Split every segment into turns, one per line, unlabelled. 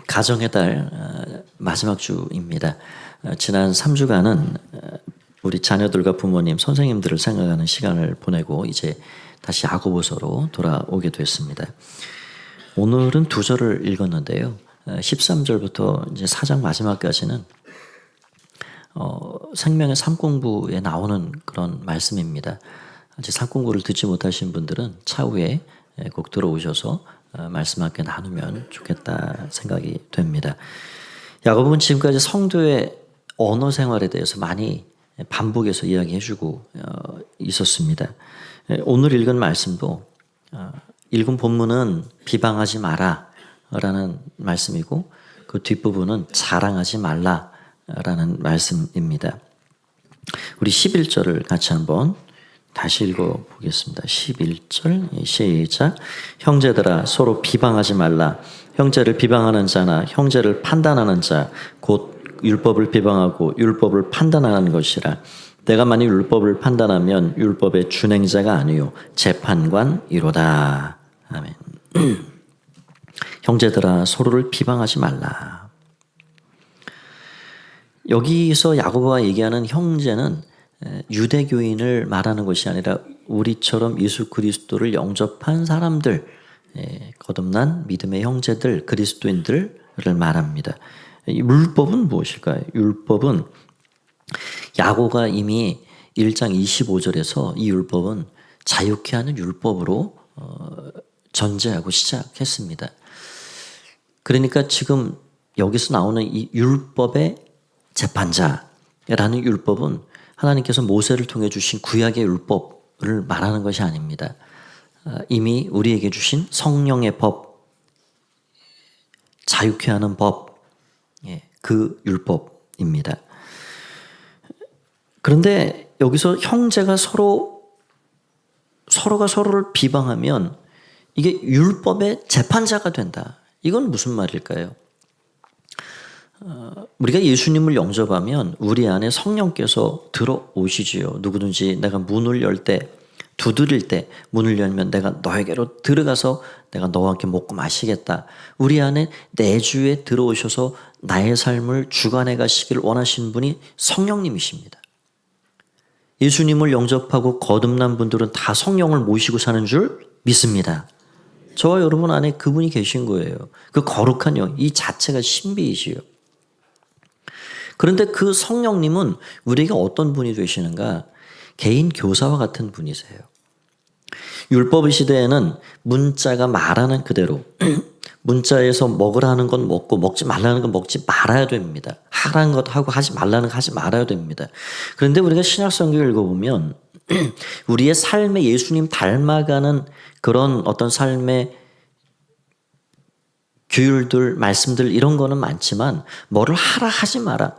가정의 달 마지막 주입니다. 지난 3주간은 우리 자녀들과 부모님, 선생님들을 생각하는 시간을 보내고 이제 다시 야고보서로 돌아오게 됐습니다. 오늘은 두 절을 읽었는데요. 13절부터 이제 4장 마지막까지는 생명의 삶공부에 나오는 그런 말씀입니다. 아직 삶공부를 듣지 못하신 분들은 차후에 꼭 들어오셔서 말씀 함께 나누면 좋겠다 생각이 됩니다. 야고보는 지금까지 성도의 언어 생활에 대해서 많이 반복해서 이야기해주고 있었습니다. 오늘 읽은 말씀도 읽은 본문은 비방하지 마라 라는 말씀이고 그 뒷부분은 자랑하지 말라 라는 말씀입니다. 우리 11절을 같이 한번 다시 읽어보겠습니다. 11절 시작. 형제들아 서로 비방하지 말라. 형제를 비방하는 자나 형제를 판단하는 자 곧 율법을 비방하고 율법을 판단하는 것이라. 내가 만일 율법을 판단하면 율법의 준행자가 아니요 재판관이로다. 아멘. 형제들아 서로를 비방하지 말라. 여기서 야고보가 얘기하는 형제는 유대교인을 말하는 것이 아니라 우리처럼 예수 그리스도를 영접한 사람들, 거듭난 믿음의 형제들, 그리스도인들을 말합니다. 이 율법은 무엇일까요? 율법은 야고보가 이미 1장 25절에서 이 율법은 자유케 하는 율법으로 전제하고 시작했습니다. 그러니까 지금 여기서 나오는 이 율법의 재판자라는 율법은 하나님께서 모세를 통해 주신 구약의 율법을 말하는 것이 아닙니다. 이미 우리에게 주신 성령의 법, 자유케 하는 법, 그 율법입니다. 그런데 여기서 형제가 서로가 서로를 비방하면 이게 율법의 재판자가 된다. 이건 무슨 말일까요? 우리가 예수님을 영접하면 우리 안에 성령께서 들어오시지요. 누구든지 내가 문을 열 때, 두드릴 때 문을 열면 내가 너에게로 들어가서 내가 너와 함께 먹고 마시겠다. 우리 안에 내주에 들어오셔서 나의 삶을 주관해 가시길 원하시는 분이 성령님이십니다. 예수님을 영접하고 거듭난 분들은 다 성령을 모시고 사는 줄 믿습니다. 저와 여러분 안에 그분이 계신 거예요. 그 거룩한 영, 이 자체가 신비이시요. 그런데 그 성령님은 우리에게 어떤 분이 되시는가? 개인 교사와 같은 분이세요. 율법의 시대에는 문자가 말하는 그대로 문자에서 먹으라는 건 먹고 먹지 말라는 건 먹지 말아야 됩니다. 하라는 것 하고 하지 말라는 거 하지 말아야 됩니다. 그런데 우리가 신약 성경을 읽어보면 우리의 삶에 예수님 닮아가는 그런 어떤 삶의 규율들, 말씀들 이런 거는 많지만 뭐를 하라 하지 마라,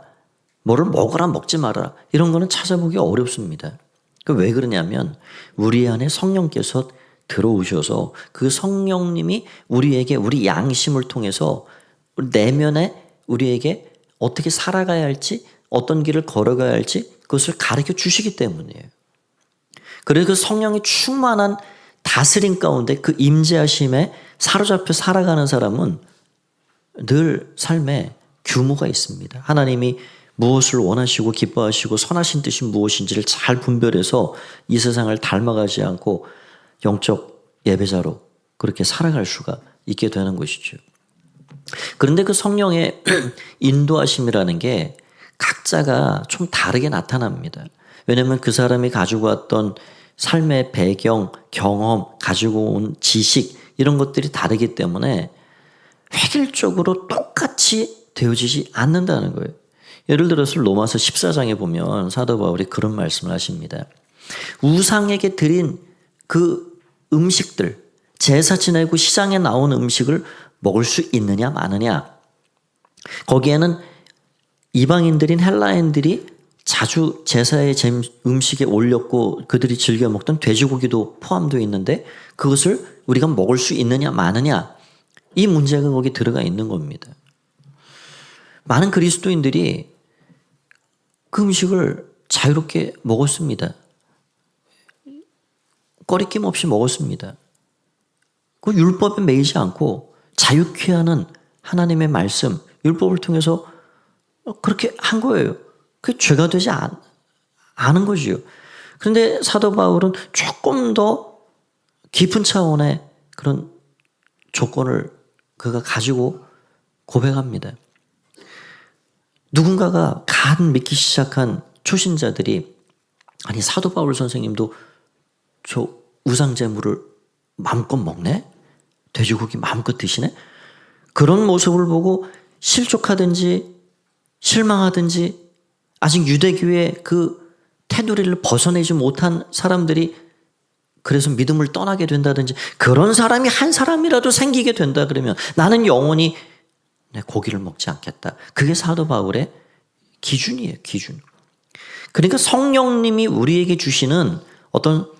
뭐를 먹으라 먹지 마라 이런 거는 찾아보기 어렵습니다. 왜 그러냐면 우리 안에 성령께서 들어오셔서 그 성령님이 우리에게 우리 양심을 통해서 내면에 우리에게 어떻게 살아가야 할지 어떤 길을 걸어가야 할지 그것을 가르쳐 주시기 때문이에요. 그래서 그 성령이 충만한 다스림 가운데 그 임재하심에 사로잡혀 살아가는 사람은 늘 삶에 규모가 있습니다. 하나님이 무엇을 원하시고 기뻐하시고 선하신 뜻이 무엇인지를 잘 분별해서 이 세상을 닮아가지 않고 영적 예배자로 그렇게 살아갈 수가 있게 되는 것이죠. 그런데 그 성령의 인도하심이라는 게 각자가 좀 다르게 나타납니다. 왜냐하면 그 사람이 가지고 왔던 삶의 배경, 경험, 가지고 온 지식 이런 것들이 다르기 때문에 획일적으로 똑같이 되어지지 않는다는 거예요. 예를 들어서 로마서 14장에 보면 사도 바울이 그런 말씀을 하십니다. 우상에게 드린 그 음식들, 제사 지내고 시장에 나온 음식을 먹을 수 있느냐 마느냐. 거기에는 이방인들인 헬라인들이 자주 제사의 음식에 올렸고 그들이 즐겨 먹던 돼지고기도 포함되어 있는데 그것을 우리가 먹을 수 있느냐 마느냐. 이 문제가 거기 들어가 있는 겁니다. 많은 그리스도인들이 그 음식을 자유롭게 먹었습니다. 꺼리낌 없이 먹었습니다. 그 율법에 매이지 않고 자유케 하는 하나님의 말씀, 율법을 통해서 그렇게 한 거예요. 그게 죄가 되지 않은 거지요. 그런데 사도 바울은 조금 더 깊은 차원의 그런 조건을 그가 가지고 고백합니다. 누군가가 간 믿기 시작한 초신자들이 아니 사도 바울 선생님도 저 우상제물을 마음껏 먹네? 돼지고기 마음껏 드시네? 그런 모습을 보고 실족하든지 실망하든지 아직 유대교의 그 테두리를 벗어내지 못한 사람들이 그래서 믿음을 떠나게 된다든지 그런 사람이 한 사람이라도 생기게 된다 그러면 나는 영원히 내 고기를 먹지 않겠다. 그게 사도 바울의 기준이에요. 기준. 그러니까 성령님이 우리에게 주시는 어떤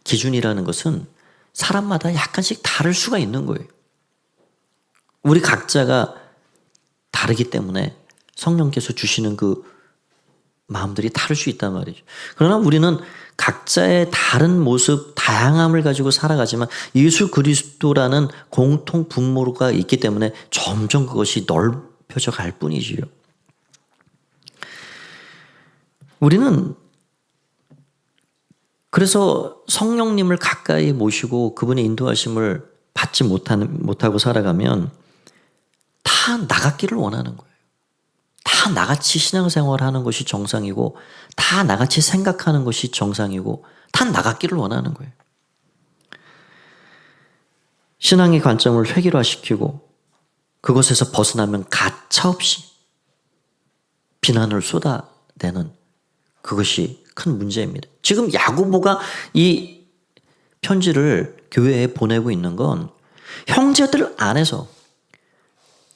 기준이라는 것은 사람마다 약간씩 다를 수가 있는 거예요. 우리 각자가 다르기 때문에 성령께서 주시는 그 마음들이 다를 수 있단 말이죠. 그러나 우리는 각자의 다른 모습, 다양함을 가지고 살아가지만 예수 그리스도라는 공통 분모가 있기 때문에 점점 그것이 넓혀져 갈 뿐이지요. 우리는 그래서 성령님을 가까이 모시고 그분의 인도하심을 받지 못하고 살아가면 다 나같기를 원하는 거예요. 다 나같이 신앙생활을 하는 것이 정상이고 다 나같이 생각하는 것이 정상이고 다 나같기를 원하는 거예요. 신앙의 관점을 획일화시키고 그것에서 벗어나면 가차없이 비난을 쏟아내는 그것이 큰 문제입니다. 지금 야고보가 이 편지를 교회에 보내고 있는 건 형제들 안에서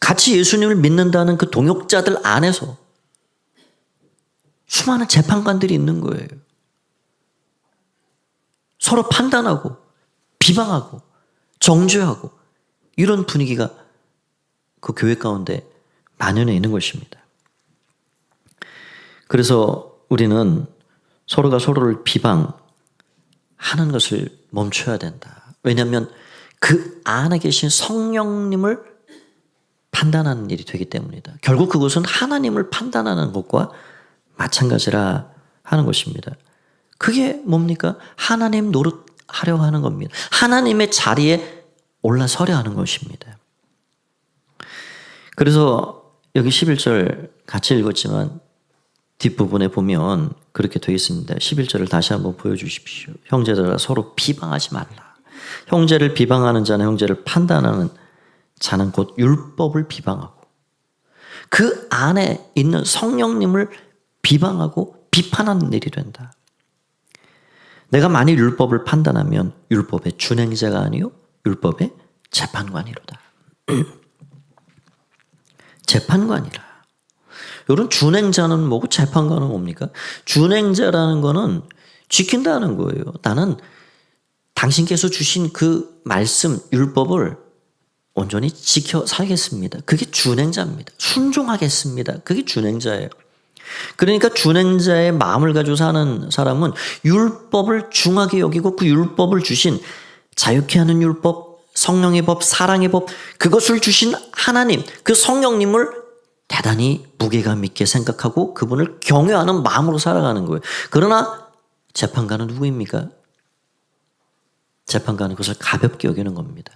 같이 예수님을 믿는다는 그 동역자들 안에서 수많은 재판관들이 있는 거예요. 서로 판단하고 비방하고 정죄하고 이런 분위기가 그 교회 가운데 만연해 있는 것입니다. 그래서 우리는 서로가 서로를 비방하는 것을 멈춰야 된다. 왜냐하면 그 안에 계신 성령님을 판단하는 일이 되기 때문이다. 결국 그것은 하나님을 판단하는 것과 마찬가지라 하는 것입니다. 그게 뭡니까? 하나님 노릇하려 하는 겁니다. 하나님의 자리에 올라서려 하는 것입니다. 그래서 여기 11절 같이 읽었지만 뒷부분에 보면 그렇게 되어 있습니다. 11절을 다시 한번 보여주십시오. 형제들아 서로 비방하지 말라. 형제를 비방하는 자는 형제를 판단하는 자는 곧 율법을 비방하고 그 안에 있는 성령님을 비방하고 비판하는 일이 된다. 내가 만일 율법을 판단하면 율법의 준행자가 아니요 율법의 재판관이로다. 재판관이라. 이런 준행자는 뭐고 재판관은 뭡니까? 준행자라는 거는 지킨다는 거예요. 나는 당신께서 주신 그 말씀, 율법을 온전히 지켜 살겠습니다. 그게 준행자입니다. 순종하겠습니다. 그게 준행자예요. 그러니까 준행자의 마음을 가지고 사는 사람은 율법을 중하게 여기고 그 율법을 주신 자유케 하는 율법, 성령의 법, 사랑의 법, 그것을 주신 하나님, 그 성령님을 대단히 무게감 있게 생각하고 그분을 경외하는 마음으로 살아가는 거예요. 그러나 재판관은 누구입니까? 재판관은 그것을 가볍게 여기는 겁니다.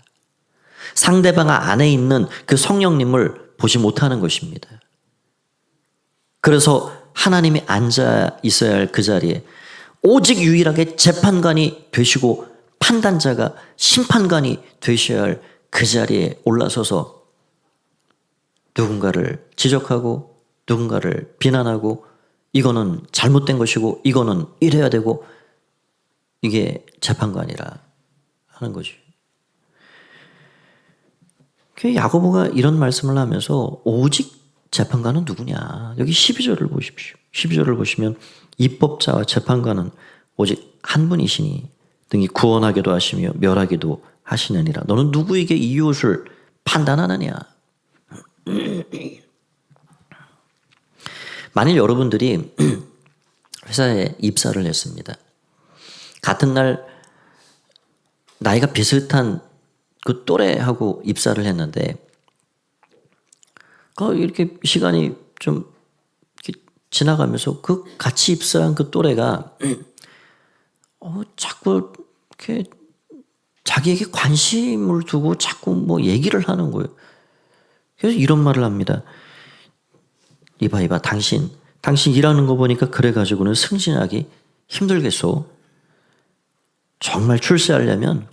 상대방 안에 있는 그 성령님을 보지 못하는 것입니다. 그래서 하나님이 앉아 있어야 할 그 자리에 오직 유일하게 재판관이 되시고 판단자가 심판관이 되셔야 할 그 자리에 올라서서 누군가를 지적하고 누군가를 비난하고 이거는 잘못된 것이고 이거는 이래야 되고 이게 재판관이라 하는 거죠. 야고보가 이런 말씀을 하면서 오직 재판관은 누구냐. 여기 12절을 보십시오. 12절을 보시면 입법자와 재판관은 오직 한 분이시니 등이 구원하기도 하시며 멸하기도 하시느니라. 너는 누구에게 이웃을 판단하느냐. 만일 여러분들이 회사에 입사를 했습니다. 같은 날 나이가 비슷한 그 또래하고 입사를 했는데 이렇게 시간이 좀 이렇게 지나가면서 그 같이 입사한 그 또래가 자꾸 이렇게 자기에게 관심을 두고 자꾸 뭐 얘기를 하는 거예요. 그래서 이런 말을 합니다. 이봐, 당신 일하는 거 보니까 그래가지고는 승진하기 힘들겠소. 정말 출세하려면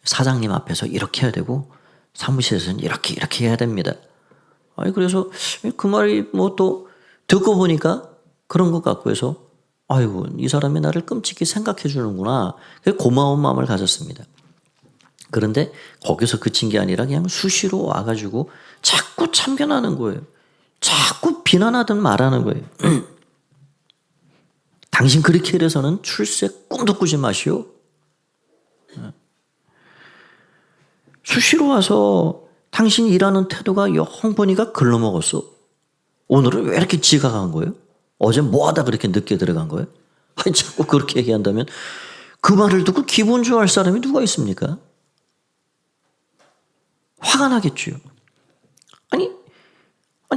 사장님 앞에서 이렇게 해야 되고 사무실에서는 이렇게 해야 됩니다. 그래서 그 말이 뭐 또 듣고 보니까 그런 것 같고 해서 아이고, 이 사람이 나를 끔찍히 생각해 주는구나. 고마운 마음을 가졌습니다. 그런데 거기서 그친 게 아니라 그냥 수시로 와가지고 자꾸 참견하는 거예요. 자꾸 비난하든 말하는 거예요. 당신 그렇게 해서는 출세 꿈도 꾸지 마시오. 수시로 와서 당신 일하는 태도가 영 보니까 글러먹었어. 오늘은 왜 이렇게 지각한 거예요? 어제 뭐 하다 그렇게 늦게 들어간 거예요? 자꾸 그렇게 얘기한다면 그 말을 듣고 기분 좋아할 사람이 누가 있습니까? 화가 나겠죠. 아니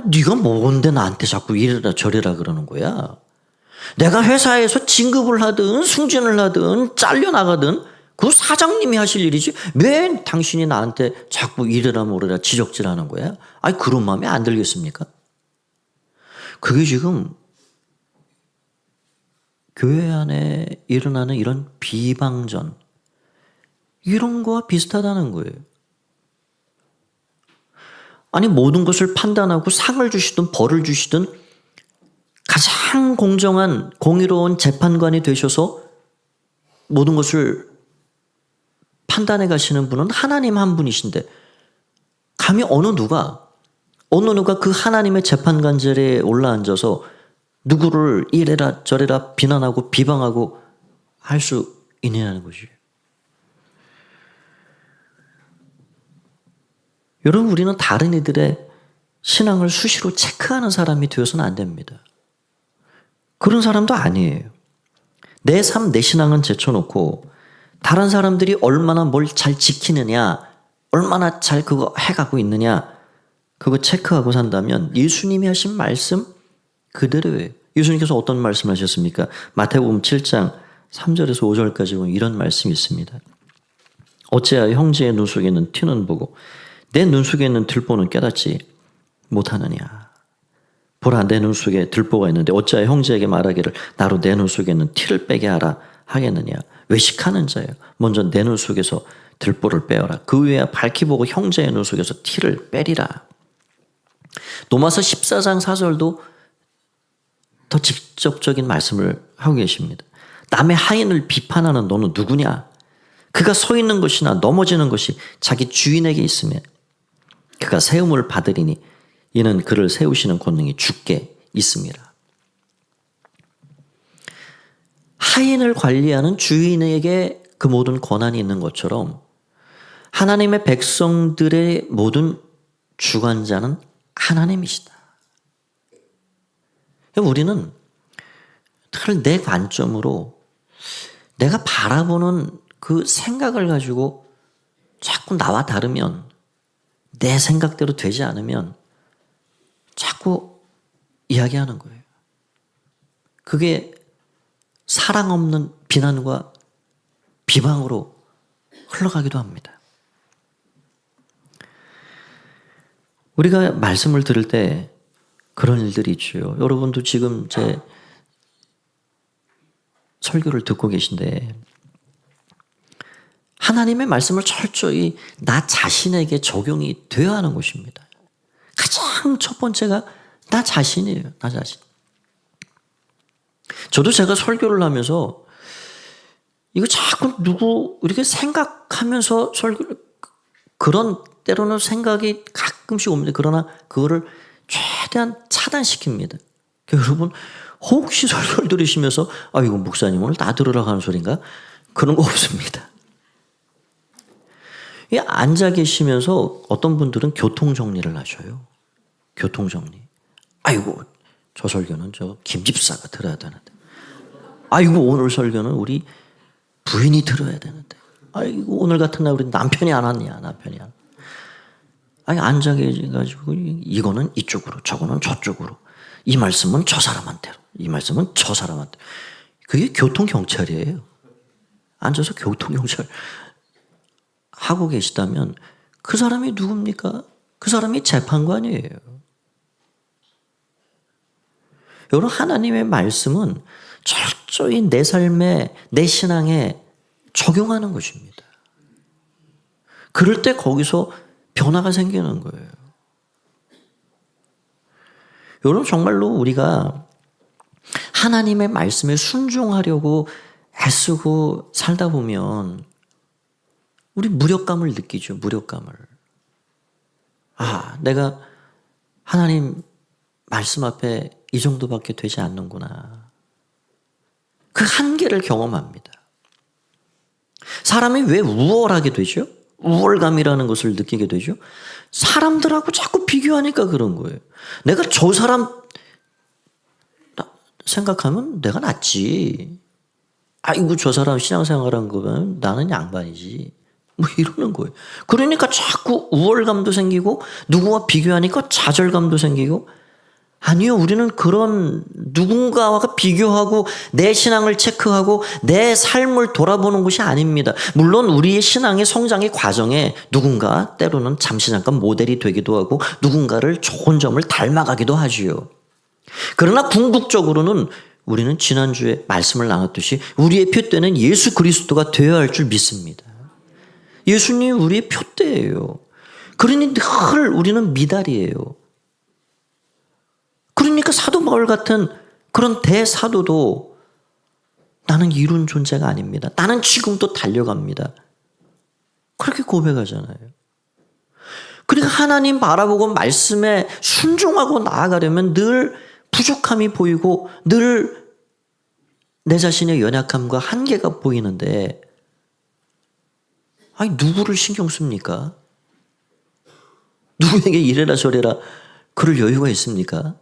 네가 뭔데 나한테 자꾸 이래라 저래라 그러는 거야? 내가 회사에서 진급을 하든 승진을 하든 잘려나가든 그 사장님이 하실 일이지 왜 당신이 나한테 자꾸 이래라 뭐래라 지적질하는 거야? 그런 마음이 안 들겠습니까? 그게 지금 교회 안에 일어나는 이런 비방전 이런 거와 비슷하다는 거예요. 모든 것을 판단하고 상을 주시든 벌을 주시든 가장 공정한 공의로운 재판관이 되셔서 모든 것을 판단해 가시는 분은 하나님 한 분이신데 감히 어느 누가 그 하나님의 재판관 자리에 올라앉아서 누구를 이래라 저래라 비난하고 비방하고 할 수 있느냐는 거지. 여러분, 우리는 다른 이들의 신앙을 수시로 체크하는 사람이 되어서는 안 됩니다. 그런 사람도 아니에요. 내 삶, 내 신앙은 제쳐놓고 다른 사람들이 얼마나 뭘 잘 지키느냐, 얼마나 잘 그거 해가고 있느냐, 그거 체크하고 산다면 예수님이 하신 말씀 그대로예요. 예수님께서 어떤 말씀을 하셨습니까? 마태복음 7장 3절에서 5절까지 보면 이런 말씀이 있습니다. 어찌하여 형제의 눈 속에 있는 티는 보고 내 눈 속에 있는 들보는 깨닫지 못하느냐. 보라, 내 눈 속에 들보가 있는데 어찌하여 형제에게 말하기를 나로 내 눈 속에 있는 티를 빼게 하라 하겠느냐. 외식하는 자여, 먼저 내 눈 속에서 들보를 빼어라. 그 후에 밝히 보고 형제의 눈 속에서 티를 빼리라. 로마서 14장 4절도 더 직접적인 말씀을 하고 계십니다. 남의 하인을 비판하는 너는 누구냐? 그가 서 있는 것이나 넘어지는 것이 자기 주인에게 있으며 그가 세움을 받으리니 이는 그를 세우시는 권능이 주께 있습니다. 하인을 관리하는 주인에게 그 모든 권한이 있는 것처럼 하나님의 백성들의 모든 주관자는 하나님이시다. 우리는 내 관점으로 내가 바라보는 그 생각을 가지고 자꾸 나와 다르면, 내 생각대로 되지 않으면 자꾸 이야기하는 거예요. 그게 사랑 없는 비난과 비방으로 흘러가기도 합니다. 우리가 말씀을 들을 때 그런 일들이 있죠. 여러분도 지금 제 설교를 듣고 계신데 하나님의 말씀을 철저히 나 자신에게 적용이 되어야 하는 것입니다. 가장 첫 번째가 나 자신이에요. 나 자신. 저도 제가 설교를 하면서 이거 자꾸 누구 이렇게 생각하면서 설교를, 그런 때로는 생각이 가끔씩 옵니다. 그러나 그거를 최대한 차단시킵니다. 여러분 혹시 설교를 들으시면서 이거 목사님 오늘 다 들으라고 하는 소린가? 그런 거 없습니다. 앉아 계시면서 어떤 분들은 교통정리를 하셔요. 교통정리. 아이고 저 설교는 저 김집사가 들어야 되는데, 아이고 오늘 설교는 우리 부인이 들어야 되는데, 아이고 오늘 같은 날 우리 남편이 안 왔냐. 아니 앉아 계셔가지고 이거는 이쪽으로 저거는 저쪽으로 이 말씀은 저 사람한테로 이 말씀은 저 사람한테 그게 교통경찰이에요. 앉아서 교통경찰 하고 계시다면 그 사람이 누굽니까? 그 사람이 재판관이에요. 여러분 하나님의 말씀은 철저히 내 삶에 내 신앙에 적용하는 것입니다. 그럴 때 거기서 변화가 생기는 거예요. 여러분 정말로 우리가 하나님의 말씀에 순종하려고 애쓰고 살다 보면 우리 무력감을 느끼죠. 무력감을. 아, 내가 하나님 말씀 앞에 이 정도밖에 되지 않는구나. 그 한계를 경험합니다. 사람이 왜 우월하게 되죠? 우월감이라는 것을 느끼게 되죠. 사람들하고 자꾸 비교하니까 그런 거예요. 내가 저 사람 생각하면 내가 낫지. 아이고 저 사람 신앙생활한 거 보면 나는 양반이지. 뭐 이러는 거예요. 그러니까 자꾸 우월감도 생기고 누구와 비교하니까 좌절감도 생기고 아니요. 우리는 그런 누군가와 비교하고 내 신앙을 체크하고 내 삶을 돌아보는 것이 아닙니다. 물론 우리의 신앙의 성장의 과정에 누군가 때로는 잠시 잠깐 모델이 되기도 하고 누군가를 좋은 점을 닮아가기도 하지요. 그러나 궁극적으로는 우리는 지난주에 말씀을 나눴듯이 우리의 표대는 예수 그리스도가 되어야 할 줄 믿습니다. 예수님이 우리의 표대예요. 그러니 늘 우리는 미달이에요. 그러니까 사도 바울 같은 그런 대사도도 나는 이룬 존재가 아닙니다. 나는 지금도 달려갑니다. 그렇게 고백하잖아요. 그러니까 하나님 바라보고 말씀에 순종하고 나아가려면 늘 부족함이 보이고 늘 내 자신의 연약함과 한계가 보이는데 아니 누구를 신경 씁니까? 누구에게 이래라 저래라 그럴 여유가 있습니까?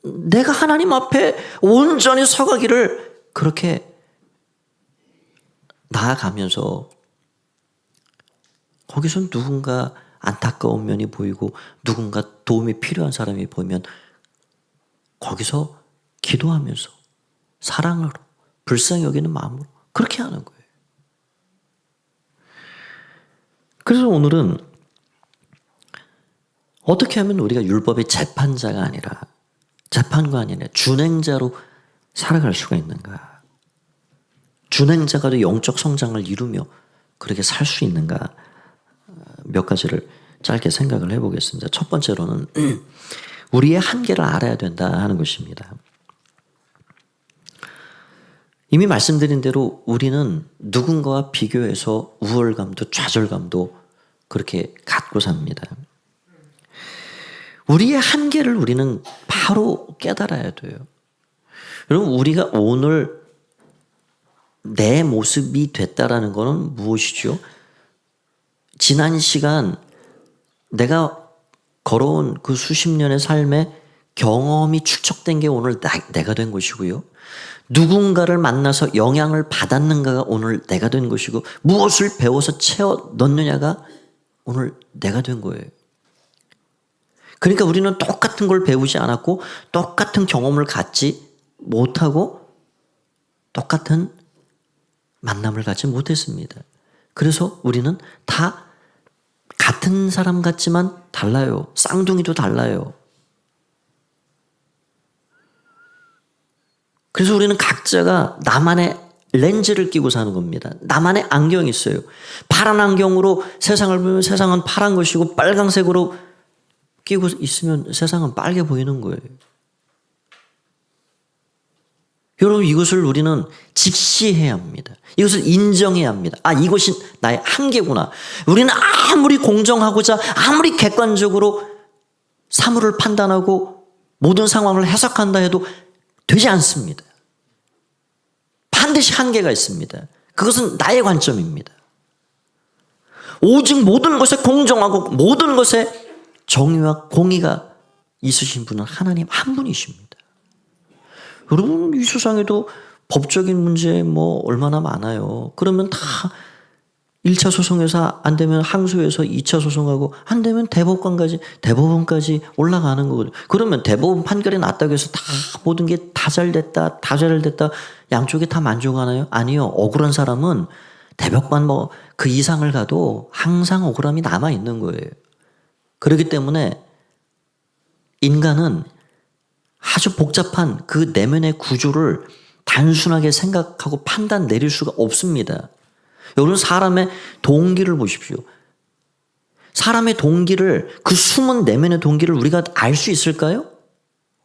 내가 하나님 앞에 온전히 서가기를 그렇게 나아가면서 거기서 누군가 안타까운 면이 보이고 누군가 도움이 필요한 사람이 보이면 거기서 기도하면서 사랑으로 불쌍히 여기는 마음으로 그렇게 하는 거예요. 그래서 오늘은 어떻게 하면 우리가 율법의 재판자가 아니라 재판관이 아니라 준행자로 살아갈 수가 있는가? 준행자가 영적 성장을 이루며 그렇게 살 수 있는가? 몇 가지를 짧게 생각을 해보겠습니다. 첫 번째로는 우리의 한계를 알아야 된다 하는 것입니다. 이미 말씀드린 대로 우리는 누군가와 비교해서 우월감도 좌절감도 그렇게 갖고 삽니다. 우리의 한계를 우리는 바로 깨달아야 돼요. 여러분 우리가 오늘 내 모습이 됐다라는 것은 무엇이죠? 지난 시간 내가 걸어온 그 수십 년의 삶에 경험이 축적된 게 오늘 내가 된 것이고요. 누군가를 만나서 영향을 받았는가가 오늘 내가 된 것이고 무엇을 배워서 채워 넣느냐가 오늘 내가 된 거예요. 그러니까 우리는 똑같은 걸 배우지 않았고 똑같은 경험을 갖지 못하고 똑같은 만남을 갖지 못했습니다. 그래서 우리는 다 같은 사람 같지만 달라요. 쌍둥이도 달라요. 그래서 우리는 각자가 나만의 렌즈를 끼고 사는 겁니다. 나만의 안경이 있어요. 파란 안경으로 세상을 보면 세상은 파란 것이고 빨강색으로 끼고 있으면 세상은 빨개 보이는 거예요. 여러분 이것을 우리는 직시해야 합니다. 이것을 인정해야 합니다. 아 이것이 나의 한계구나. 우리는 아무리 공정하고자 아무리 객관적으로 사물을 판단하고 모든 상황을 해석한다 해도 되지 않습니다. 반드시 한계가 있습니다. 그것은 나의 관점입니다. 오직 모든 것에 공정하고 모든 것에 정의와 공의가 있으신 분은 하나님 한 분이십니다. 여러분 이 세상에도 법적인 문제 뭐 얼마나 많아요. 그러면 다 1차 소송에서 안 되면 항소해서 2차 소송하고 안 되면 대법원까지 올라가는 거거든요. 그러면 대법원 판결이 났다고 해서 다 모든 게 다 잘됐다, 다 잘됐다, 양쪽이 다 만족하나요? 아니요. 억울한 사람은 대법관 그 이상을 가도 항상 억울함이 남아 있는 거예요. 그렇기 때문에 인간은 아주 복잡한 그 내면의 구조를 단순하게 생각하고 판단 내릴 수가 없습니다. 여러분, 사람의 동기를 보십시오. 사람의 동기를, 그 숨은 내면의 동기를 우리가 알 수 있을까요?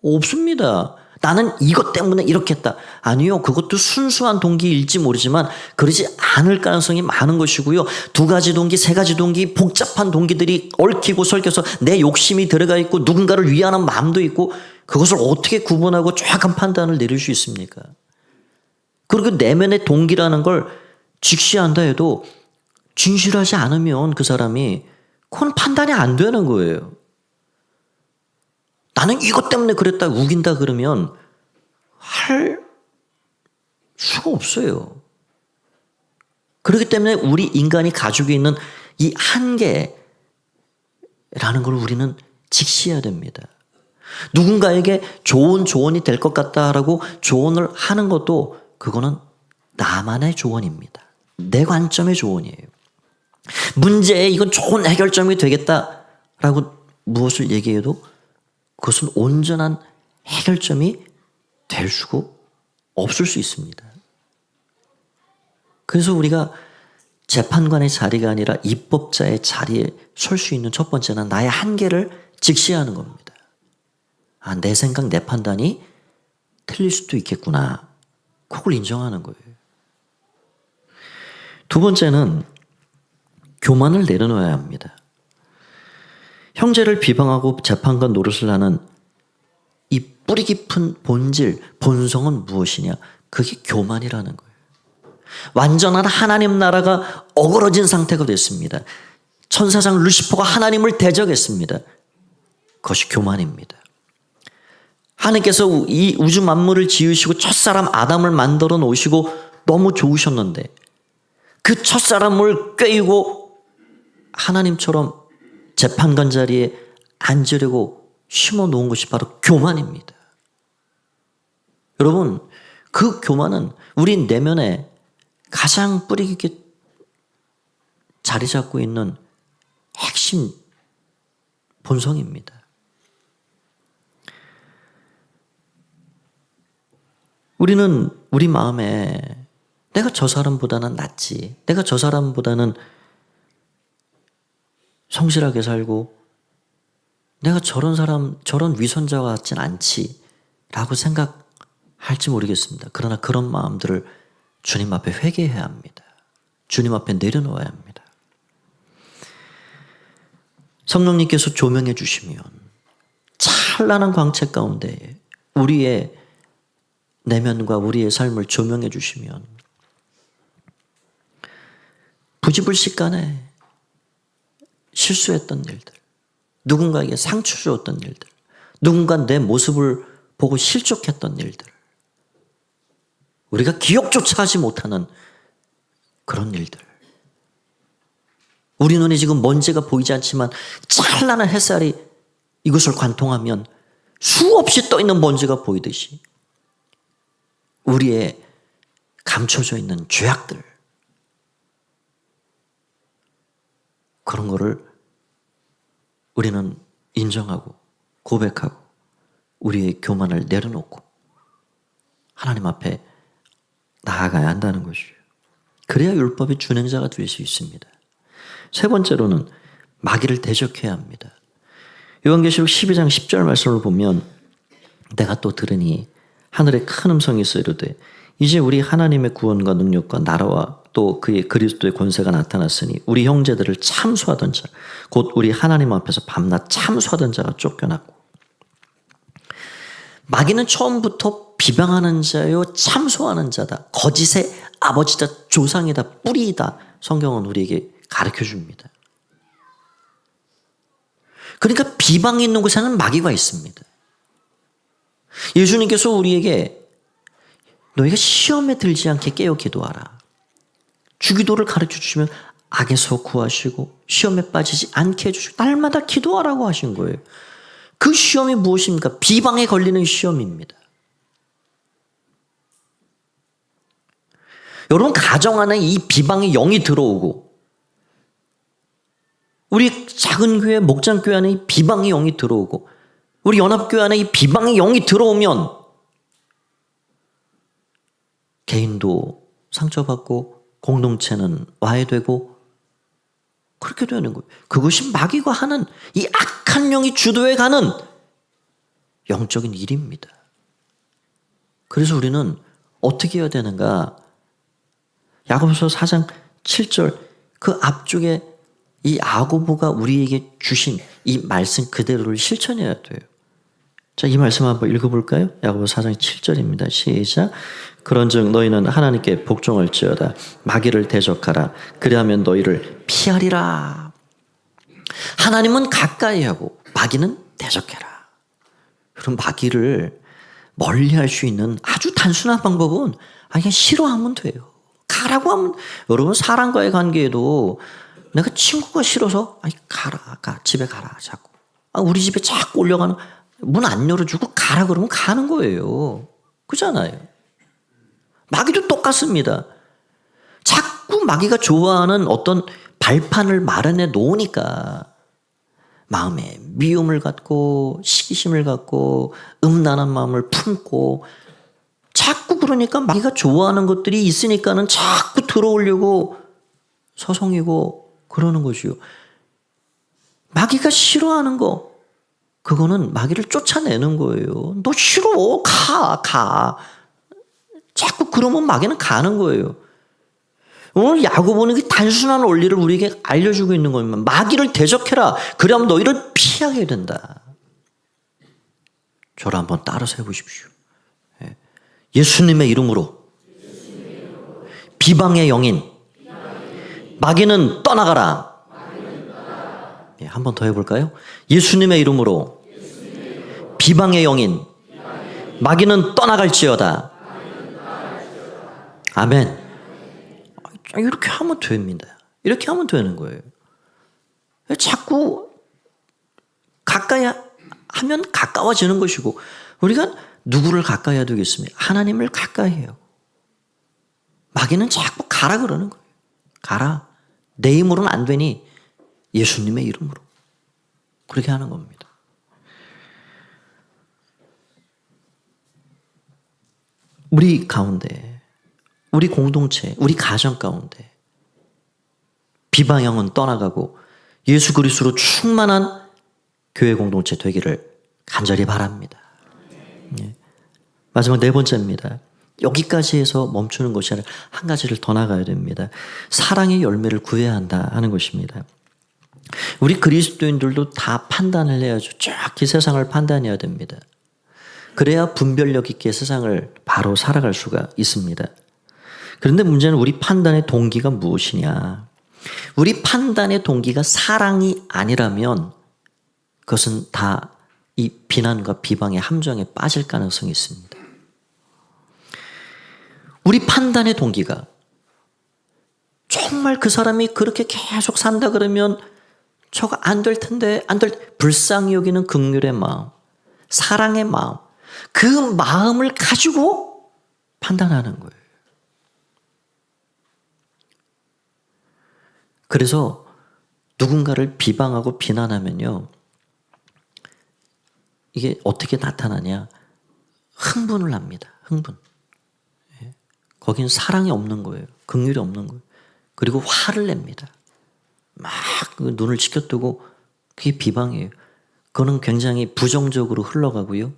없습니다. 나는 이것 때문에 이렇게 했다. 아니요. 그것도 순수한 동기일지 모르지만 그러지 않을 가능성이 많은 것이고요. 2가지 동기, 3가지 동기, 복잡한 동기들이 얽히고 설켜서 내 욕심이 들어가 있고 누군가를 위하는 마음도 있고, 그것을 어떻게 구분하고 정확한 판단을 내릴 수 있습니까? 그리고 내면의 동기라는 걸 직시한다 해도 진실하지 않으면 그 사람이 그건 판단이 안 되는 거예요. 나는 이것 때문에 그랬다 우긴다 그러면 할 수가 없어요. 그렇기 때문에 우리 인간이 가지고 있는 이 한계라는 걸 우리는 직시해야 됩니다. 누군가에게 좋은 조언이 될 것 같다라고 조언을 하는 것도 그거는 나만의 조언입니다. 내 관점의 조언이에요. 문제에 이건 좋은 해결점이 되겠다라고 무엇을 얘기해도 그것은 온전한 해결점이 될 수가 없을 수 있습니다. 그래서 우리가 재판관의 자리가 아니라 입법자의 자리에 설 수 있는 첫 번째는 나의 한계를 직시하는 겁니다. 아, 내 생각, 내 판단이 틀릴 수도 있겠구나. 그걸 인정하는 거예요. 2번째는 교만을 내려놓아야 합니다. 형제를 비방하고 재판관 노릇을 하는 이 뿌리 깊은 본질, 본성은 무엇이냐? 그게 교만이라는 거예요. 완전한 하나님 나라가 어그러진 상태가 됐습니다. 천사장 루시퍼가 하나님을 대적했습니다. 그것이 교만입니다. 하나님께서 이 우주 만물을 지으시고 첫사람 아담을 만들어 놓으시고 너무 좋으셨는데 그 첫사람을 꾀이고 하나님처럼 재판관 자리에 앉으려고 심어 놓은 것이 바로 교만입니다. 여러분, 그 교만은 우리 내면에 가장 뿌리 깊게 자리 잡고 있는 핵심 본성입니다. 우리는 우리 마음에 내가 저 사람보다는 낫지, 내가 저 사람보다는 성실하게 살고 내가 저런 사람, 저런 위선자와 같진 않지 라고 생각할지 모르겠습니다. 그러나 그런 마음들을 주님 앞에 회개해야 합니다. 주님 앞에 내려놓아야 합니다. 성령님께서 조명해 주시면 찬란한 광채 가운데 우리의 내면과 우리의 삶을 조명해 주시면 부지불식간에 실수했던 일들, 누군가에게 상처 주었던 일들, 누군가 내 모습을 보고 실족했던 일들, 우리가 기억조차 하지 못하는 그런 일들, 우리 눈에 지금 먼지가 보이지 않지만 찬란한 햇살이 이곳을 관통하면 수없이 떠있는 먼지가 보이듯이 우리의 감춰져 있는 죄악들, 그런 거를 우리는 인정하고 고백하고 우리의 교만을 내려놓고 하나님 앞에 나아가야 한다는 것이에요. 그래야 율법의 준행자가 될 수 있습니다. 3번째로는 마귀를 대적해야 합니다. 요한계시록 12장 10절 말씀을 보면 내가 또 들으니 하늘에 큰 음성이 있어 이르되 이제 우리 하나님의 구원과 능력과 나라와 또 그의 그리스도의 권세가 나타났으니 우리 형제들을 참수하던 자 곧 우리 하나님 앞에서 밤낮 참수하던 자가 쫓겨났고, 마귀는 처음부터 비방하는 자요 참소하는 자다, 거짓의 아버지다, 조상이다, 뿌리이다, 성경은 우리에게 가르쳐줍니다. 그러니까 비방이 있는 곳에는 마귀가 있습니다. 예수님께서 우리에게 너희가 시험에 들지 않게 깨어 기도하라, 주기도를 가르쳐주시면 악에서 구하시고 시험에 빠지지 않게 해주시고 날마다 기도하라고 하신 거예요. 그 시험이 무엇입니까? 비방에 걸리는 시험입니다. 여러분 가정 안에 이 비방의 영이 들어오고 우리 작은 교회 목장교회 안에 이 비방의 영이 들어오고 우리 연합교회 안에 이 비방의 영이 들어오면 개인도 상처받고 공동체는 와해되고 그렇게 되는 거예요. 그것이 마귀가 하는 이 악한 영이 주도해가는 영적인 일입니다. 그래서 우리는 어떻게 해야 되는가? 야고보서 4장 7절 그 앞쪽에 이 야고보가 우리에게 주신 이 말씀 그대로를 실천해야 돼요. 자, 이 말씀 한번 읽어볼까요? 야고보 4장 7절입니다. 시작. 그런즉 너희는 하나님께 복종할지어다. 마귀를 대적하라. 그리하면 너희를 피하리라. 하나님은 가까이 하고 마귀는 대적해라. 그럼 마귀를 멀리할 수 있는 아주 단순한 방법은 그냥 싫어하면 돼요. 가라고 하면 여러분 사람과의 관계에도 내가 친구가 싫어서 가라 집에 가라 자꾸 우리 집에 자꾸 올려가는 문 안 열어주고 가라 그러면 가는 거예요. 그렇잖아요. 마귀도 똑같습니다. 자꾸 마귀가 좋아하는 어떤 발판을 마련해 놓으니까 마음에 미움을 갖고 시기심을 갖고 음란한 마음을 품고 자꾸 그러니까 마귀가 좋아하는 것들이 있으니까는 자꾸 들어오려고 서성이고 그러는 것이요. 마귀가 싫어하는 거 그거는 마귀를 쫓아내는 거예요. 너 싫어 가. 자꾸 그러면 마귀는 가는 거예요. 오늘 야고보는 그 단순한 원리를 우리에게 알려주고 있는 겁니다. 마귀를 대적해라. 그러면 너희를 피하게 된다. 저를 한번 따라서 해보십시오. 예수님의 이름으로 비방의 영인 마귀는 떠나가라. 한 번 더 해볼까요? 예수님의 이름으로 비방의 영인 마귀는 떠나갈지어다. 아멘. 이렇게 하면 됩니다. 이렇게 하면 되는 거예요. 자꾸 가까이 하면 가까워지는 것이고 우리가 누구를 가까이 해야 되겠습니까? 하나님을 가까이 해요. 마귀는 자꾸 가라 그러는 거예요. 가라. 내 힘으로는 안 되니 예수님의 이름으로. 그렇게 하는 겁니다. 우리 가운데, 우리 공동체, 우리 가정 가운데 비방형은 떠나가고 예수 그리스도로 충만한 교회 공동체 되기를 간절히 바랍니다. 마지막 네 번째입니다. 여기까지 해서 멈추는 것이 아니라 한 가지를 더 나가야 됩니다. 사랑의 열매를 구해야 한다 하는 것입니다. 우리 그리스도인들도 다 판단을 해야죠. 정확히 세상을 판단해야 됩니다. 그래야 분별력 있게 세상을 바로 살아갈 수가 있습니다. 그런데 문제는 우리 판단의 동기가 무엇이냐? 우리 판단의 동기가 사랑이 아니라면 그것은 다 이 비난과 비방의 함정에 빠질 가능성이 있습니다. 우리 판단의 동기가 정말 그 사람이 그렇게 계속 산다 그러면 저거 안 될 텐데 불쌍히 여기는 긍휼의 마음, 사랑의 마음, 그 마음을 가지고 판단하는 거예요. 그래서 누군가를 비방하고 비난하면요, 이게 어떻게 나타나냐? 흥분을 합니다. 흥분. 거긴 사랑이 없는 거예요. 긍휼이 없는 거예요. 그리고 화를 냅니다. 막 눈을 치켜뜨고 그게 비방이에요. 그거는 굉장히 부정적으로 흘러가고요.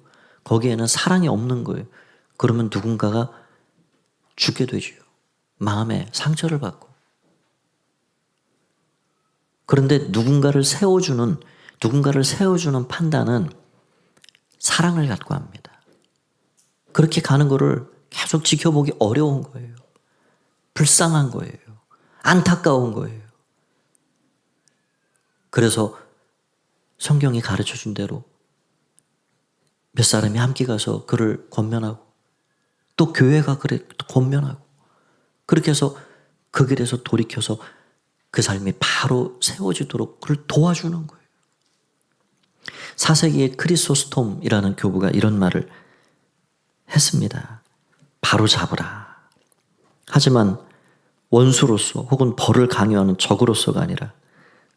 거기에는 사랑이 없는 거예요. 그러면 누군가가 죽게 되죠. 마음에 상처를 받고. 그런데 누군가를 세워주는 판단은 사랑을 갖고 합니다. 그렇게 가는 거를 계속 지켜보기 어려운 거예요. 불쌍한 거예요. 안타까운 거예요. 그래서 성경이 가르쳐준 대로 몇 사람이 함께 가서 그를 권면하고 또 교회가 그래 권면하고 그렇게 해서 그 길에서 돌이켜서 그 삶이 바로 세워지도록 그를 도와주는 거예요. 4세기의 크리소스톰이라는 교부가 이런 말을 했습니다. 바로 잡으라. 하지만 원수로서 혹은 벌을 강요하는 적으로서가 아니라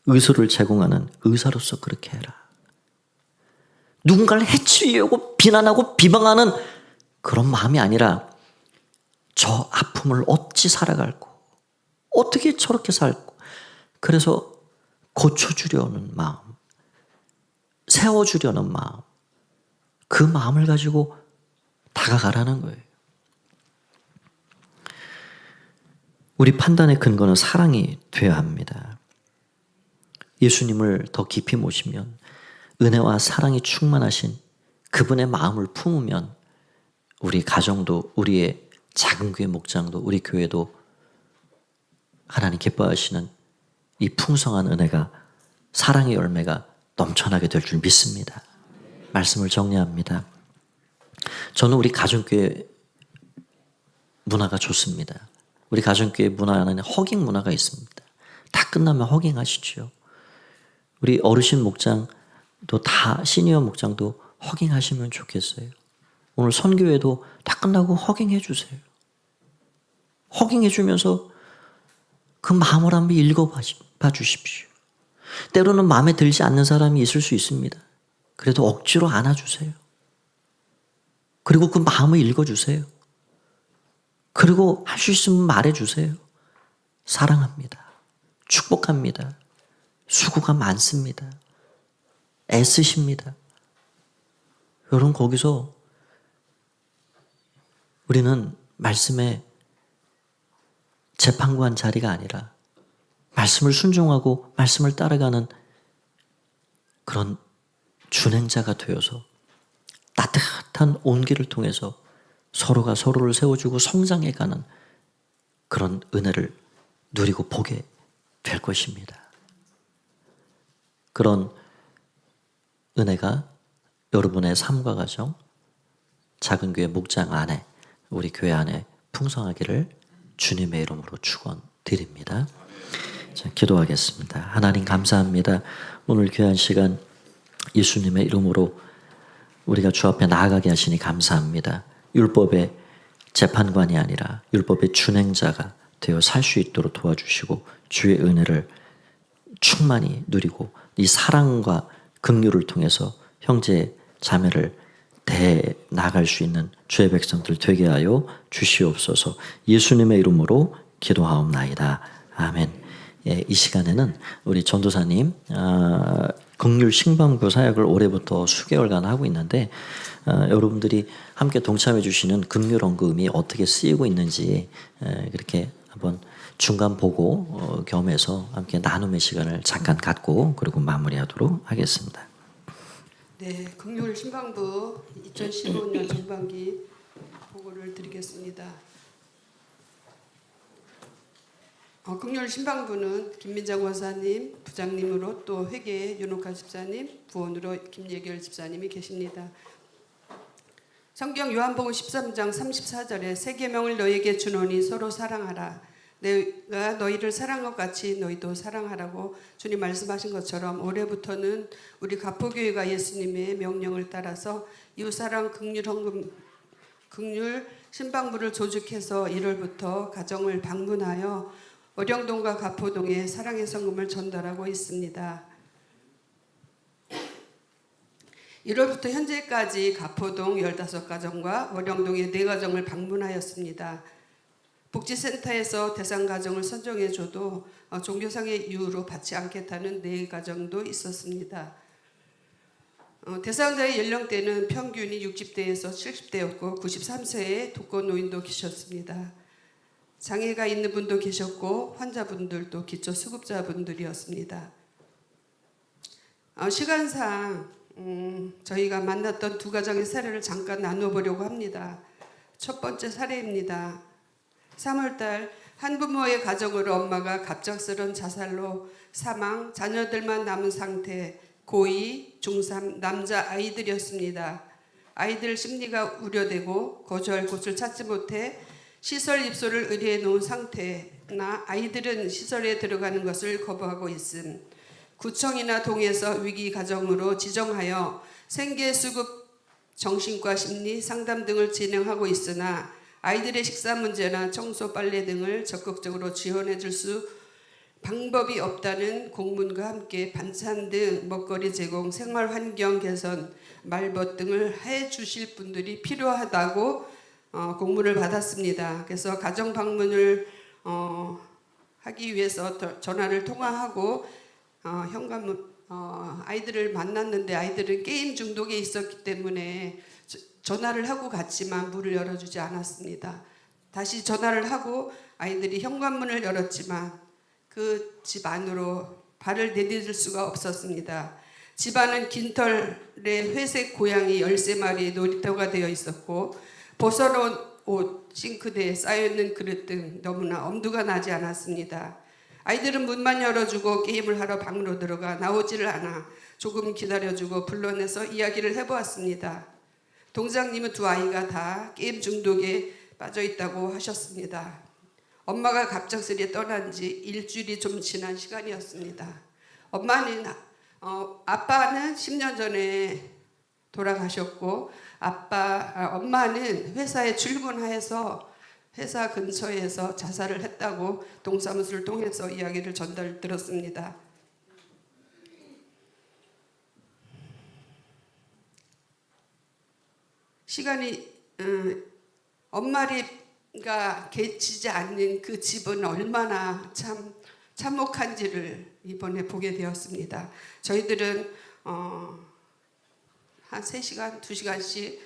의술을 제공하는 의사로서 그렇게 해라. 누군가를 해치려고 비난하고 비방하는 그런 마음이 아니라 저 아픔을 어찌 살아갈고 어떻게 저렇게 살고 그래서 고쳐주려는 마음, 세워주려는 마음, 그 마음을 가지고 다가가라는 거예요. 우리 판단의 근거는 사랑이 되어야 합니다. 예수님을 더 깊이 모시면 은혜와 사랑이 충만하신 그분의 마음을 품으면 우리 가정도 우리의 작은 교회 목장도 우리 교회도 하나님 기뻐하시는 이 풍성한 은혜가 사랑의 열매가 넘쳐나게 될 줄 믿습니다. 말씀을 정리합니다. 저는 우리 가정교회 문화가 좋습니다. 우리 가정교회 문화 안에는 허깅 문화가 있습니다. 다 끝나면 허깅하시죠. 우리 어르신 목장도 다 시니어 목장도 허깅하시면 좋겠어요. 오늘 선교회도 다 끝나고 허깅해 주세요. 허깅해 주면서 그 마음을 한번 읽어봐 주십시오. 때로는 마음에 들지 않는 사람이 있을 수 있습니다. 그래도 억지로 안아주세요. 그리고 그 마음을 읽어주세요. 그리고 할 수 있으면 말해주세요. 사랑합니다. 축복합니다. 수고가 많습니다. 애쓰십니다. 여러분 거기서 우리는 말씀에 재판관 자리가 아니라 말씀을 순종하고 말씀을 따라가는 그런 준행자가 되어서 따뜻한 온기를 통해서 서로가 서로를 세워주고 성장해가는 그런 은혜를 누리고 보게 될 것입니다. 그런 은혜가 여러분의 삶과 가정, 작은 교회 목장 안에, 우리 교회 안에 풍성하기를 주님의 이름으로 축원드립니다. 자, 기도하겠습니다. 하나님 감사합니다. 오늘 귀한 시간 예수님의 이름으로 우리가 주 앞에 나아가게 하시니 감사합니다. 율법의 재판관이 아니라 율법의 준행자가 되어 살 수 있도록 도와주시고 주의 은혜를 충만히 누리고 이 사랑과 긍휼을 통해서 형제 자매를 대해 나갈 수 있는 주의 백성들 되게 하여 주시옵소서. 예수님의 이름으로 기도하옵나이다. 아멘. 예, 이 시간에는 우리 전도사님 긍휼 신방구 사역을 올해부터 수개월간 하고 있는데 여러분들이 함께 동참해 주시는 긍휼 언금이 어떻게 쓰이고 있는지 그렇게 한번 중간 보고 겸해서 함께 나눔의 시간을 잠깐 갖고 그리고 마무리하도록 하겠습니다.
네, 긍휼 신방부 2015년 전반기 보고를 드리겠습니다. 긍휼 신방부는 김민정 원사님, 부장님으로 또 회계 윤옥하 집사님, 부원으로 김예결 집사님이 계십니다. 성경 요한복음 13장 34절에 새 계명을 너희에게 주노니 서로 사랑하라. 내가 너희를 사랑한 것 같이 너희도 사랑하라고 주님 말씀하신 것처럼 올해부터는 우리 가포교회가 예수님의 명령을 따라서 이웃사랑 긍휼 신방부를 조직해서 1월부터 가정을 방문하여 어령동과 가포동에 사랑의 성금을 전달하고 있습니다. 1월부터 현재까지 가포동 15가정과 어령동의 4가정을 방문하였습니다. 복지센터에서 대상 가정을 선정해줘도 종교상의 이유로 받지 않겠다는 4가정도 있었습니다. 대상자의 연령대는 평균이 60대에서 70대였고 93세의 독거노인도 계셨습니다. 장애가 있는 분도 계셨고 환자분들도 기초수급자분들이었습니다. 시간상 저희가 만났던 2가정의 사례를 잠깐 나눠보려고 합니다. 첫 번째 사례입니다. 3월달 한부모의 가정으로 엄마가 갑작스런 자살로 사망, 자녀들만 남은 상태, 고2, 중3 남자 아이들이었습니다. 아이들 심리가 우려되고 거주할 곳을 찾지 못해 시설 입소를 의뢰해 놓은 상태, 그러나 아이들은 시설에 들어가는 것을 거부하고 있음. 구청이나 동에서 위기 가정으로 지정하여 생계수급 정신과 심리 상담 등을 진행하고 있으나 아이들의 식사 문제나 청소 빨래 등을 적극적으로 지원해 줄 수 방법이 없다는 공문과 함께 반찬 등 먹거리 제공, 생활 환경 개선, 말벗 등을 해 주실 분들이 필요하다고 공문을 받았습니다. 그래서 가정 방문을 하기 위해서 전화를 통화하고 현관문 아이들을 만났는데 아이들은 게임 중독에 있었기 때문에 전화를 하고 갔지만 문을 열어주지 않았습니다. 다시 전화를 하고 아이들이 현관문을 열었지만 그 집 안으로 발을 내디딜 수가 없었습니다. 집 안은 긴털의 회색 고양이 13마리의 놀이터가 되어 있었고 벗어놓은 옷, 싱크대에 쌓여있는 그릇 등 너무나 엄두가 나지 않았습니다. 아이들은 문만 열어주고 게임을 하러 방으로 들어가 나오지를 않아 조금 기다려주고 불러내서 이야기를 해보았습니다. 동장님은 두 아이가 다 게임 중독에 빠져 있다고 하셨습니다. 엄마가 갑작스레 떠난 지 일주일이 좀 지난 시간이었습니다. 아빠는 10년 전에 돌아가셨고 엄마는 회사에 출근해서 회사 근처에서 자살을 했다고 동사무소를 통해서 이야기를 들었습니다. 시간이 엄마리가 계치지 않는 그 집은 얼마나 참 참혹한지를 이번에 보게 되었습니다. 저희들은 한 3시간, 2시간씩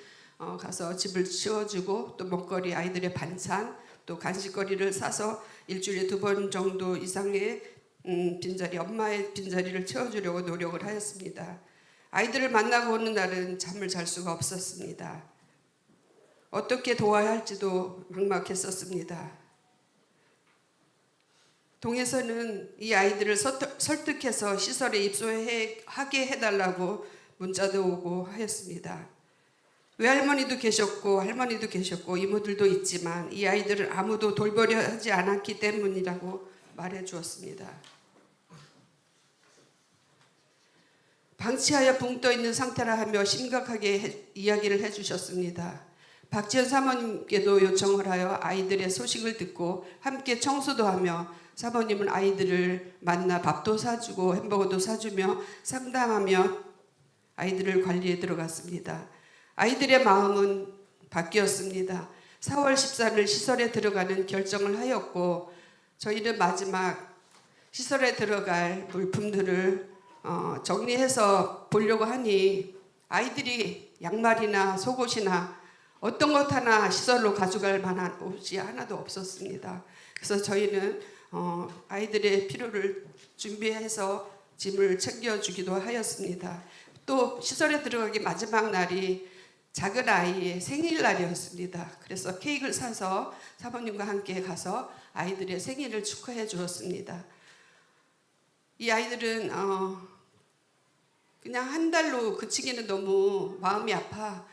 가서 집을 치워주고 또 먹거리, 아이들의 반찬, 또 간식거리를 사서 일주일에 2번 정도 이상의 빈자리, 엄마의 빈자리를 채워주려고 노력을 하였습니다. 아이들을 만나고 오는 날은 잠을 잘 수가 없었습니다. 어떻게 도와야 할지도 막막했었습니다. 동에서는 이 아이들을 설득해서 시설에 입소하게 해달라고 문자도 오고 하였습니다. 외할머니도 계셨고 할머니도 계셨고 이모들도 있지만 이 아이들을 아무도 돌보려 하지 않았기 때문이라고 말해 주었습니다. 방치하여 붕 떠 있는 상태라 하며 심각하게 이야기를 해주셨습니다. 박지연 사모님께도 요청을 하여 아이들의 소식을 듣고 함께 청소도 하며 사모님은 아이들을 만나 밥도 사주고 햄버거도 사주며 상담하며 아이들을 관리에 들어갔습니다. 아이들의 마음은 바뀌었습니다. 4월 14일 시설에 들어가는 결정을 하였고 저희는 마지막 시설에 들어갈 물품들을 정리해서 보려고 하니 아이들이 양말이나 속옷이나 어떤 것 하나 시설로 가져갈 만한 옷이 하나도 없었습니다. 그래서 저희는 아이들의 필요를 준비해서 짐을 챙겨주기도 하였습니다. 또 시설에 들어가기 마지막 날이 작은 아이의 생일날이었습니다. 그래서 케이크를 사서 사모님과 함께 가서 아이들의 생일을 축하해 주었습니다. 이 아이들은 그냥 한 달로 그치기는 너무 마음이 아파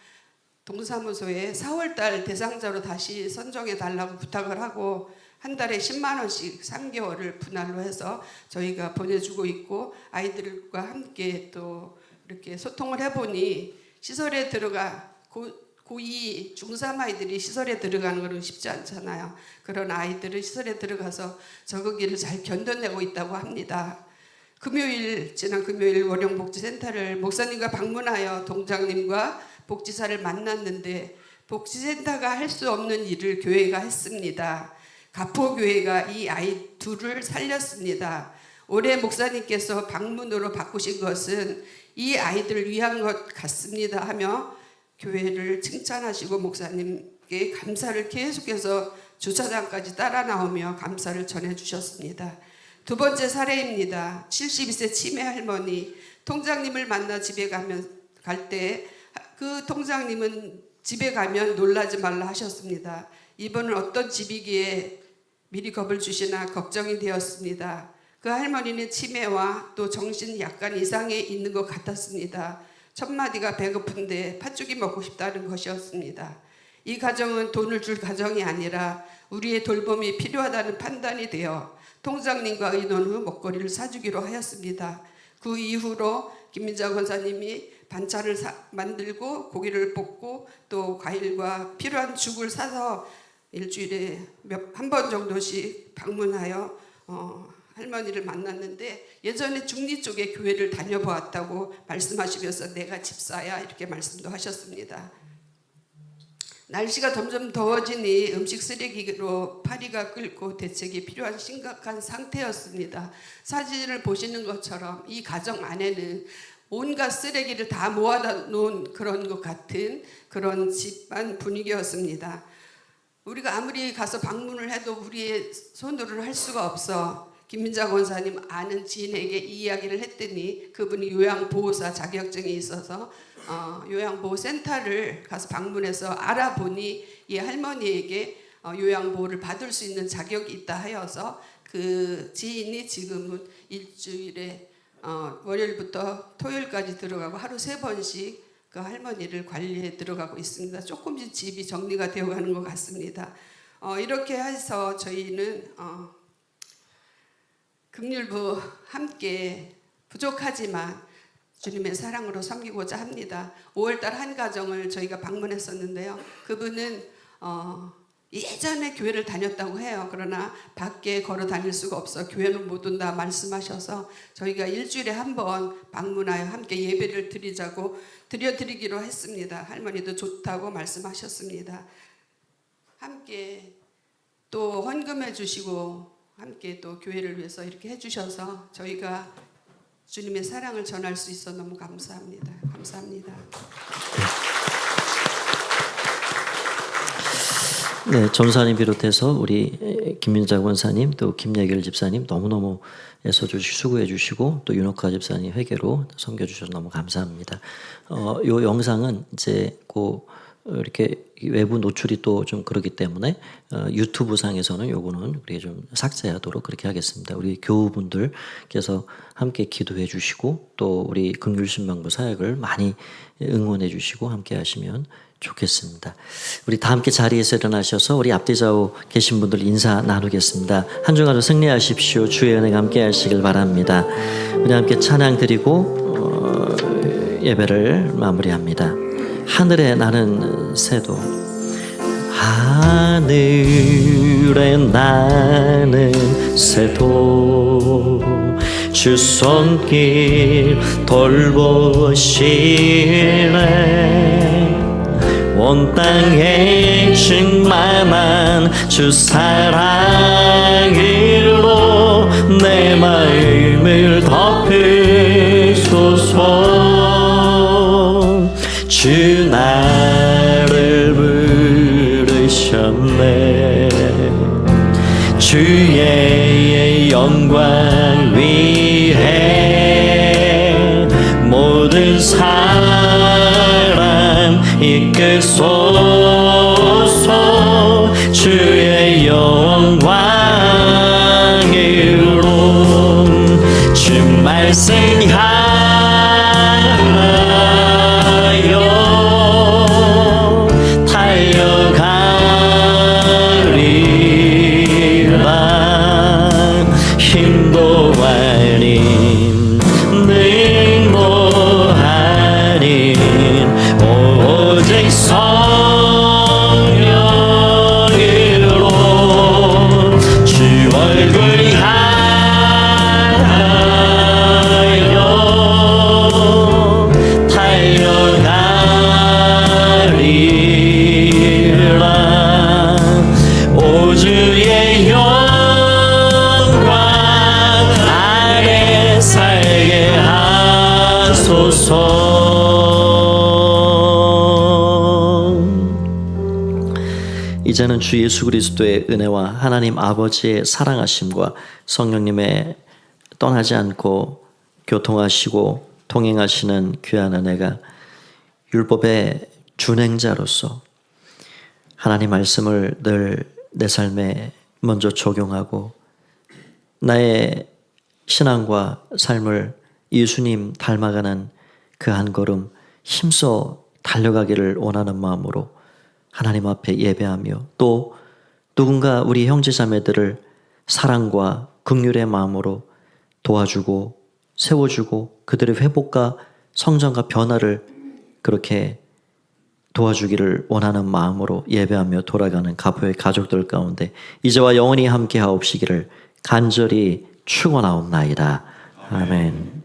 동사무소에 4월달 대상자로 다시 선정해 달라고 부탁을 하고 한 달에 10만 원씩 3개월을 분할로 해서 저희가 보내주고 있고 아이들과 함께 또 이렇게 소통을 해보니 시설에 들어가 고2, 중3 아이들이 시설에 들어가는 것은 쉽지 않잖아요. 그런 아이들은 시설에 들어가서 적응기를 잘 견뎌내고 있다고 합니다. 지난 금요일 월영복지센터를 목사님과 방문하여 동장님과 복지사를 만났는데 복지센터가 할 수 없는 일을 교회가 했습니다. 가포교회가 이 아이 둘을 살렸습니다. 올해 목사님께서 방문으로 바꾸신 것은 이 아이들을 위한 것 같습니다 하며 교회를 칭찬하시고 목사님께 감사를 계속해서 주차장까지 따라 나오며 감사를 전해주셨습니다. 두 번째 사례입니다. 72세 치매 할머니 통장님을 만나 집에 갈 때 그 통장님은 집에 가면 놀라지 말라 하셨습니다. 이번은 어떤 집이기에 미리 겁을 주시나 걱정이 되었습니다. 그 할머니는 치매와 또 정신 약간 이상에 있는 것 같았습니다. 첫 마디가 배고픈데 팥죽이 먹고 싶다는 것이었습니다. 이 가정은 돈을 줄 가정이 아니라 우리의 돌봄이 필요하다는 판단이 되어 통장님과 의논 후 먹거리를 사주기로 하였습니다. 그 이후로 김민자 권사님이 반찬을 만들고 고기를 볶고 또 과일과 필요한 죽을 사서 일주일에 한 번 정도씩 방문하여 할머니를 만났는데 예전에 중리 쪽에 교회를 다녀보았다고 말씀하시면서 내가 집사야 이렇게 말씀도 하셨습니다. 날씨가 점점 더워지니 음식 쓰레기로 파리가 끓고 대책이 필요한 심각한 상태였습니다. 사진을 보시는 것처럼 이 가정 안에는 온갖 쓰레기를 다 모아다 놓은 그런 것 같은 그런 집안 분위기였습니다. 우리가 아무리 가서 방문을 해도 우리의 손으로는 할 수가 없어 김민자 권사님 아는 지인에게 이 이야기를 했더니 그분이 요양보호사 자격증이 있어서 요양보호센터를 가서 방문해서 알아보니 이 할머니에게 요양보호를 받을 수 있는 자격이 있다 하여서 그 지인이 지금은 일주일에 월요일부터 토요일까지 들어가고 하루 3번씩 그 할머니를 관리해 들어가고 있습니다. 조금씩 집이 정리가 되어가는 것 같습니다. 이렇게 해서 저희는 긍휼부 함께 부족하지만 주님의 사랑으로 섬기고자 합니다. 5월달 한 가정을 저희가 방문했었는데요. 그분은 예전에 교회를 다녔다고 해요. 그러나 밖에 걸어 다닐 수가 없어 교회는 못 온다 말씀하셔서 저희가 일주일에 한 번 방문하여 함께 예배를 드리기로 했습니다. 할머니도 좋다고 말씀하셨습니다. 함께 또 헌금해 주시고 함께 또 교회를 위해서 이렇게 해주셔서 저희가 주님의 사랑을 전할 수 있어 너무 감사합니다. 감사합니다.
네, 전사님 비롯해서 우리 김민자 권사님 또 김예결 집사님 너무너무 애써주시고 수고해 주시고 또 윤옥화 집사님 회개로 섬겨주셔서 너무 감사합니다. 요 영상은 이제 이렇게 외부 노출이 또 좀 그렇기 때문에 유튜브 상에서는 요거는 우리가 좀 삭제하도록 그렇게 하겠습니다. 우리 교우분들께서 함께 기도해 주시고 또 우리 긍휼신방부 사역을 많이 응원해 주시고 함께 하시면 좋겠습니다. 우리 다 함께 자리에서 일어나셔서 우리 앞뒤 좌우 계신 분들 인사 나누겠습니다. 한 주간도 승리하십시오. 주의 은혜가 함께 하시길 바랍니다. 우리 함께 찬양 드리고 예배를 마무리합니다. 하늘에 나는 새도 하늘에 나는 새도 주 손길 돌보시네 온 땅에 충만한 주 사랑으로 내 마음을 덮으소서 주 나를 부르셨네 주의 영광 위해 모든 사람 이끄소서 주의 영광으로 주 말씀 힘도 아닌 능도 아닌 오직 성령으로 주 얼굴 향하여 달려가리라 오 주의 살게 하소서 이제는 주 예수 그리스도의 은혜와 하나님 아버지의 사랑하심과 성령님의 떠나지 않고 교통하시고 통행하시는 귀한 은혜가 율법의 준행자로서 하나님 말씀을 늘 내 삶에 먼저 적용하고 나의 신앙과 삶을 예수님 닮아가는 그 한 걸음 힘써 달려가기를 원하는 마음으로 하나님 앞에 예배하며 또 누군가 우리 형제자매들을 사랑과 긍휼의 마음으로 도와주고 세워주고 그들의 회복과 성장과 변화를 그렇게 도와주기를 원하는 마음으로 예배하며 돌아가는 가포의 가족들 가운데 이제와 영원히 함께 하옵시기를 간절히 축원하옵나이다. 아멘.